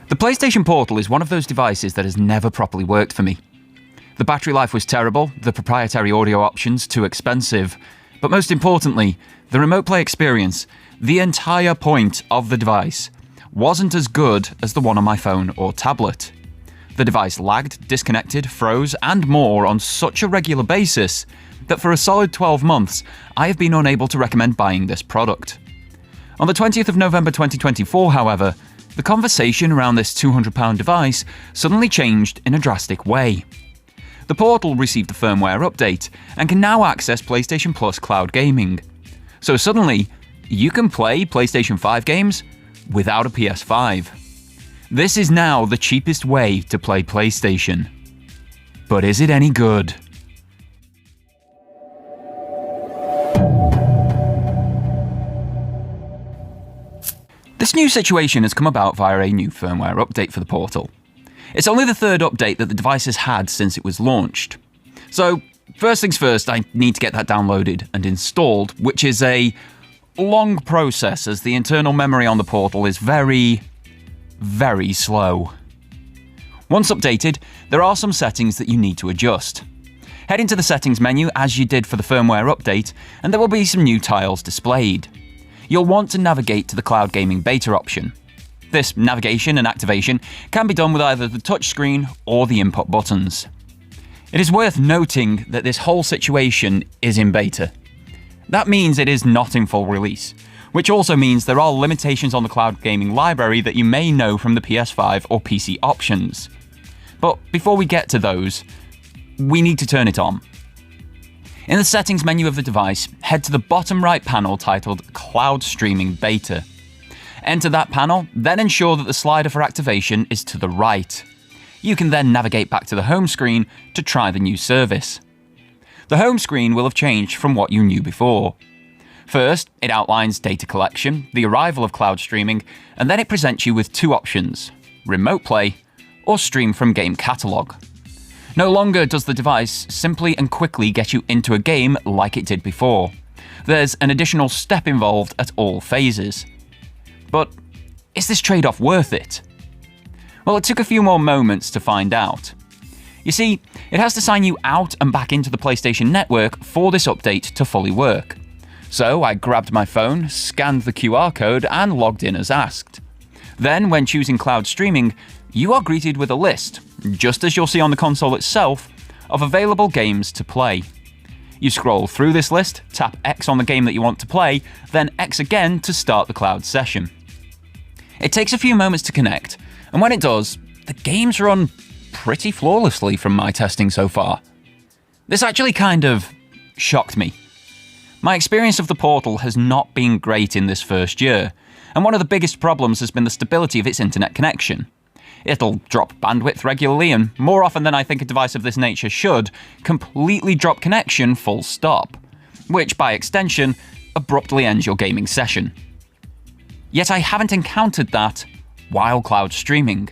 The PlayStation Portal is one of those devices that has never properly worked for me. The battery life was terrible, the proprietary audio options too expensive, but most importantly, the remote play experience, the entire point of the device, wasn't as good as the one on my phone or tablet. The device lagged, disconnected, froze, and more on such a regular basis that for a solid 12 months, I have been unable to recommend buying this product. On the 20th of November 2024, however, the conversation around this £200 device suddenly changed in a drastic way. The Portal received a firmware update and can now access PlayStation Plus cloud gaming. So suddenly, you can play PlayStation 5 games without a PS5. This is now the cheapest way to play PlayStation. But is it any good? This new situation has come about via a new firmware update for the Portal. It's only the third update that the device has had since it was launched. So, first things first, I need to get that downloaded and installed, which is a long process as the internal memory on the Portal is very slow. Once updated, there are some settings that you need to adjust. Head into the settings menu as you did for the firmware update, and there will be some new tiles displayed. You'll want to navigate to the cloud gaming beta option. This navigation and activation can be done with either the touchscreen or the input buttons. It is worth noting that this whole situation is in beta. That means it is not in full release, which also means there are limitations on the cloud gaming library that you may know from the PS5 or PC options. But before we get to those, we need to turn it on. In the settings menu of the device, head to the bottom right panel titled Cloud Streaming Beta. Enter that panel, then ensure that the slider for activation is to the right. You can then navigate back to the home screen to try the new service. The home screen will have changed from what you knew before. First, it outlines data collection, the arrival of cloud streaming, and then it presents you with two options: remote play or stream from game catalog. No longer does the device simply and quickly get you into a game like it did before. There's an additional step involved at all phases. But is this trade-off worth it? Well, it took a few more moments to find out. You see, it has to sign you out and back into the PlayStation Network for this update to fully work. So I grabbed my phone, scanned the QR code, and logged in as asked. Then, when choosing cloud streaming, you are greeted with a list, just as you'll see on the console itself, of available games to play. You scroll through this list, tap X on the game that you want to play, then X again to start the cloud session. It takes a few moments to connect, and when it does, the games run pretty flawlessly from my testing so far. This actually kind of shocked me. My experience of the Portal has not been great in this first year, and one of the biggest problems has been the stability of its internet connection. It'll drop bandwidth regularly, and more often than I think a device of this nature should, completely drop connection full stop, which by extension abruptly ends your gaming session. Yet I haven't encountered that while cloud streaming.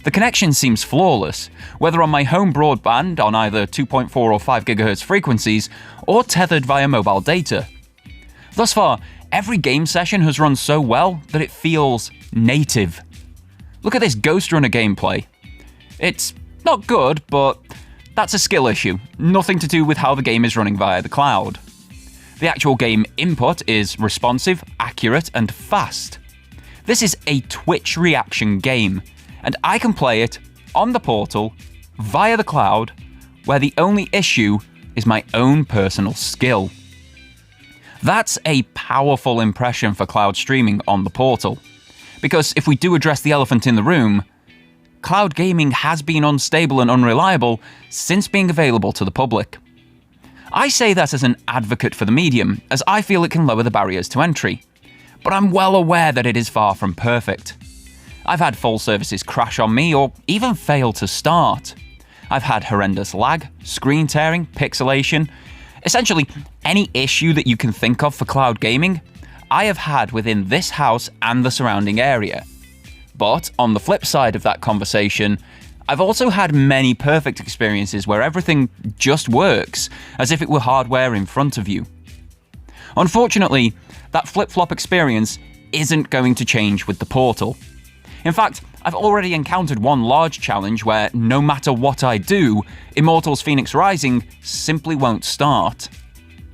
The connection seems flawless, whether on my home broadband on either 2.4 or 5 GHz frequencies, or tethered via mobile data. Thus far, every game session has run so well that it feels native. Look at this Ghost Runner gameplay. It's not good, but that's a skill issue, nothing to do with how the game is running via the cloud. The actual game input is responsive, accurate, and fast. This is a Twitch reaction game, and I can play it on the Portal, via the cloud, where the only issue is my own personal skill. That's a powerful impression for cloud streaming on the Portal. Because if we do address the elephant in the room, cloud gaming has been unstable and unreliable since being available to the public. I say that as an advocate for the medium, as I feel it can lower the barriers to entry. But I'm well aware that it is far from perfect. I've had full services crash on me or even fail to start. I've had horrendous lag, screen tearing, pixelation, essentially any issue that you can think of for cloud gaming, I have had within this house and the surrounding area. But on the flip side of that conversation, I've also had many perfect experiences where everything just works, as if it were hardware in front of you. Unfortunately, that flip-flop experience isn't going to change with the Portal. In fact, I've already encountered one large challenge where, no matter what I do, Immortals Fenyx Rising simply won't start.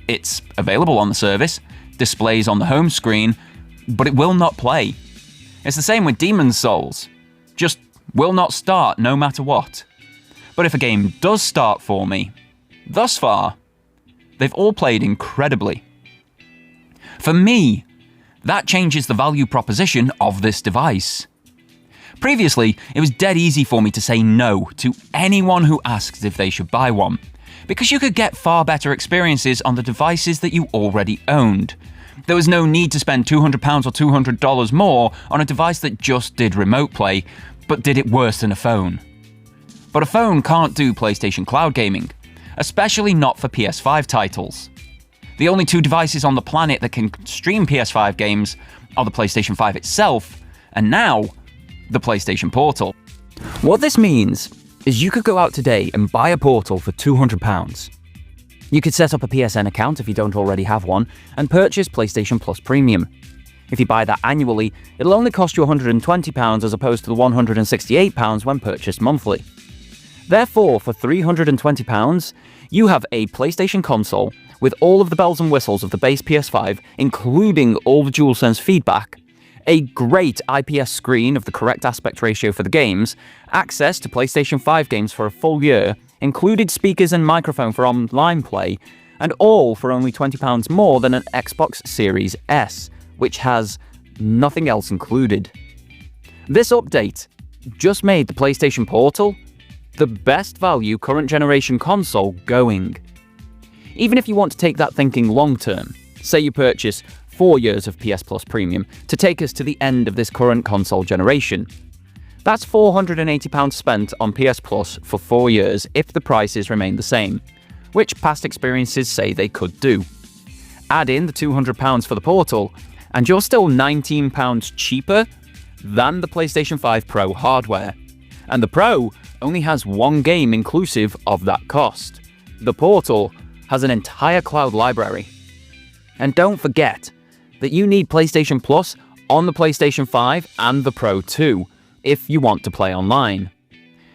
It's available on the service, displays on the home screen, but it will not play. It's the same with Demon's Souls. Just will not start no matter what. But if a game does start for me, thus far, they've all played incredibly. For me, that changes the value proposition of this device. Previously, it was dead easy for me to say no to anyone who asked if they should buy one, because you could get far better experiences on the devices that you already owned. There was no need to spend £200 or $200 more on a device that just did remote play, but did it worse than a phone. But a phone can't do PlayStation Cloud gaming, especially not for PS5 titles. The only two devices on the planet that can stream PS5 games are the PlayStation 5 itself, and now, the PlayStation Portal. What this means is you could go out today and buy a Portal for £200. You could set up a PSN account if you don't already have one, and purchase PlayStation Plus Premium. If you buy that annually, it'll only cost you £120 as opposed to the £168 when purchased monthly. Therefore, for £320, you have a PlayStation console with all of the bells and whistles of the base PS5, including all the DualSense feedback, a great IPS screen of the correct aspect ratio for the games, access to PlayStation 5 games for a full year, included speakers and microphone for online play, and all for only £20 more than an Xbox Series S, which has nothing else included. This update just made the PlayStation Portal the best value current generation console going. Even if you want to take that thinking long term, say you purchase 4 years of PS Plus Premium to take us to the end of this current console generation. That's £480 spent on PS Plus for 4 years if the prices remain the same, which past experiences say they could do. Add in the £200 for the Portal, and you're still £19 cheaper than the PlayStation 5 Pro hardware. And the Pro only has one game inclusive of that cost. The Portal has an entire cloud library. And don't forget that you need PlayStation Plus on the PlayStation 5 and the Pro too, if you want to play online.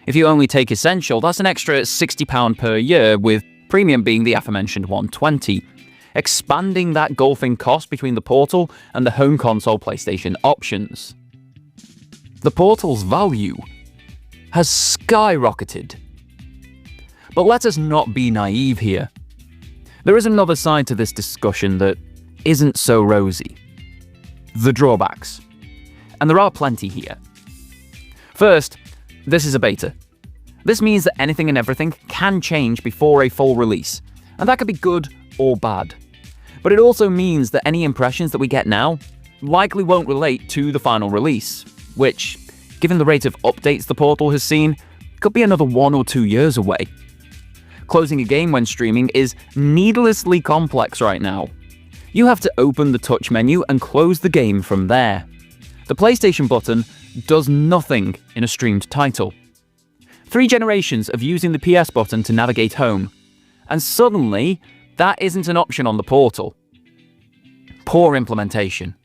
If you only take Essential, that's an extra £60 per year, with Premium being the aforementioned £120, expanding that golfing cost between the Portal and the home console PlayStation options. The Portal's value has skyrocketed. But let us not be naive here. There is another side to this discussion that isn't so rosy. The drawbacks. And there are plenty here. First, this is a beta. This means that anything and everything can change before a full release, and that could be good or bad. But it also means that any impressions that we get now likely won't relate to the final release, which, given the rate of updates the Portal has seen, could be another 1 or 2 years away. Closing a game when streaming is needlessly complex right now. You have to open the touch menu and close the game from there. The PlayStation button does nothing in a streamed title. 3 generations of using the PS button to navigate home, and suddenly that isn't an option on the Portal. Poor implementation.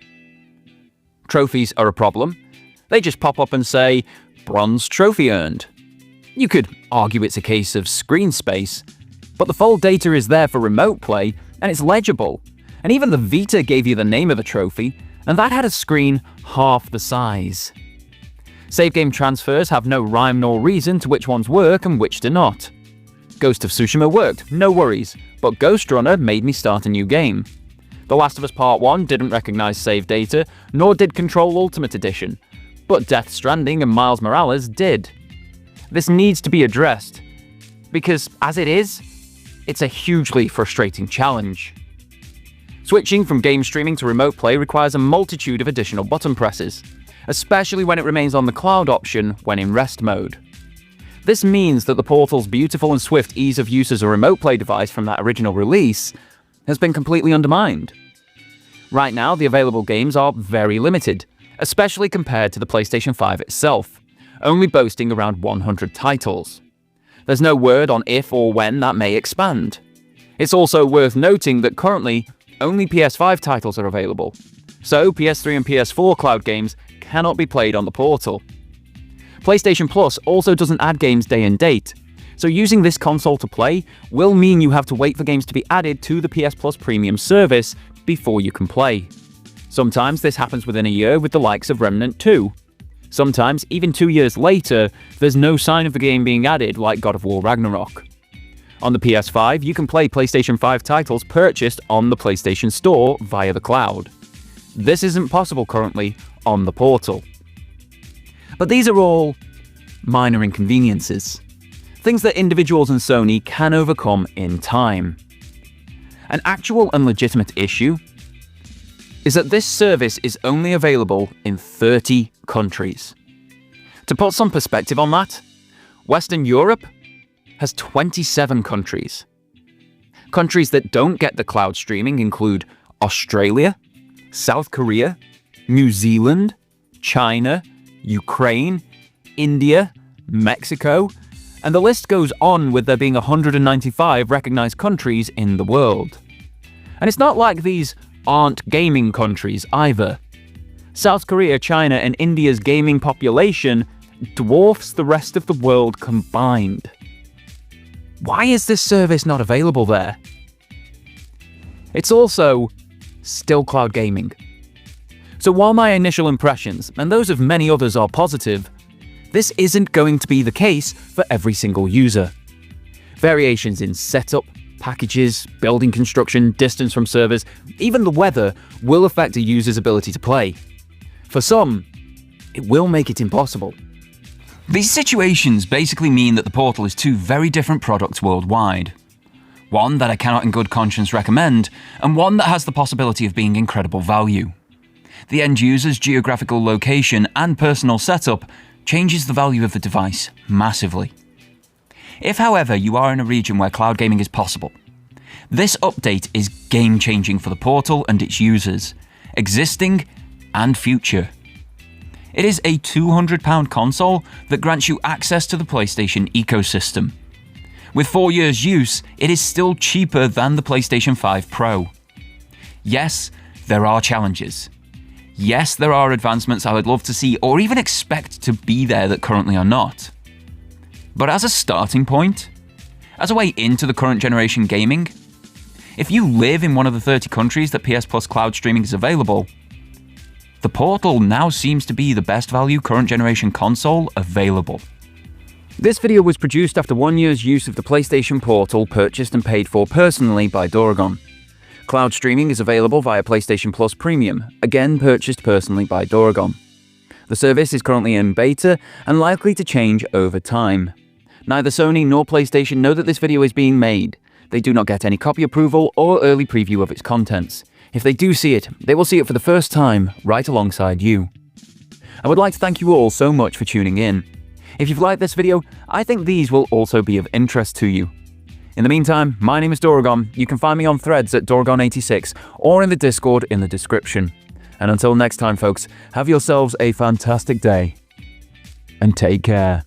Trophies are a problem. They just pop up and say, bronze trophy earned. You could argue it's a case of screen space, but the full data is there for remote play, and it's legible. And even the Vita gave you the name of the trophy, and that had a screen half the size. Save game transfers have no rhyme nor reason to which ones work and which do not. Ghost of Tsushima worked, no worries, but Ghost Runner made me start a new game. The Last of Us Part 1 didn't recognize save data, nor did Control Ultimate Edition, but Death Stranding and Miles Morales did. This needs to be addressed, because as it is, it's a hugely frustrating challenge. Switching from game streaming to remote play requires a multitude of additional button presses, especially when it remains on the cloud option when in rest mode. This means that the Portal's beautiful and swift ease of use as a remote play device from that original release has been completely undermined. Right now, the available games are very limited, especially compared to the PlayStation 5 itself, only boasting around 100 titles. There's no word on if or when that may expand. It's also worth noting that currently, only PS5 titles are available, so PS3 and PS4 cloud games cannot be played on the Portal. PlayStation Plus also doesn't add games day and date, so using this console to play will mean you have to wait for games to be added to the PS Plus Premium service before you can play. Sometimes this happens within a year with the likes of Remnant 2. Sometimes, even 2 years later, there's no sign of the game being added like God of War Ragnarok. On the PS5, you can play PlayStation 5 titles purchased on the PlayStation Store via the cloud. This isn't possible currently on the portal. But these are all minor inconveniences. Things that individuals and Sony can overcome in time. An actual and legitimate issue is that this service is only available in 30 countries. To put some perspective on that, Western Europe has 27 countries. Countries that don't get the cloud streaming include Australia, South Korea, New Zealand, China, Ukraine, India, Mexico, and the list goes on with there being 195 recognized countries in the world. And it's not like these aren't gaming countries either. South Korea, China, and India's gaming population dwarfs the rest of the world combined. Why is this service not available there? It's also still cloud gaming. So while my initial impressions, and those of many others, are positive, this isn't going to be the case for every single user. Variations in setup, packages, building construction, distance from servers, even the weather will affect a user's ability to play. For some, it will make it impossible. These situations basically mean that the Portal is two very different products worldwide. One that I cannot in good conscience recommend, and one that has the possibility of being incredible value. The end user's geographical location and personal setup changes the value of the device massively. If, however, you are in a region where cloud gaming is possible, this update is game-changing for the Portal and its users, existing and future. It is a £200 console that grants you access to the PlayStation ecosystem. With 4 years' use, it is still cheaper than the PlayStation 5 Pro. Yes, there are challenges. Yes, there are advancements I would love to see or even expect to be there that currently are not. But as a starting point, as a way into the current generation gaming, if you live in one of the 30 countries that PS Plus cloud streaming is available, the Portal now seems to be the best value current generation console available. This video was produced after 1 year's use of the PlayStation Portal purchased and paid for personally by Doragon. Cloud streaming is available via PlayStation Plus Premium, again purchased personally by Doragon. The service is currently in beta and likely to change over time. Neither Sony nor PlayStation know that this video is being made. They do not get any copy approval or early preview of its contents. If they do see it, they will see it for the first time right alongside you. I would like to thank you all so much for tuning in. If you've liked this video, I think these will also be of interest to you. In the meantime, my name is Doragon. You can find me on Threads at Doragon86 or in the Discord in the description. And until next time, folks, have yourselves a fantastic day and take care.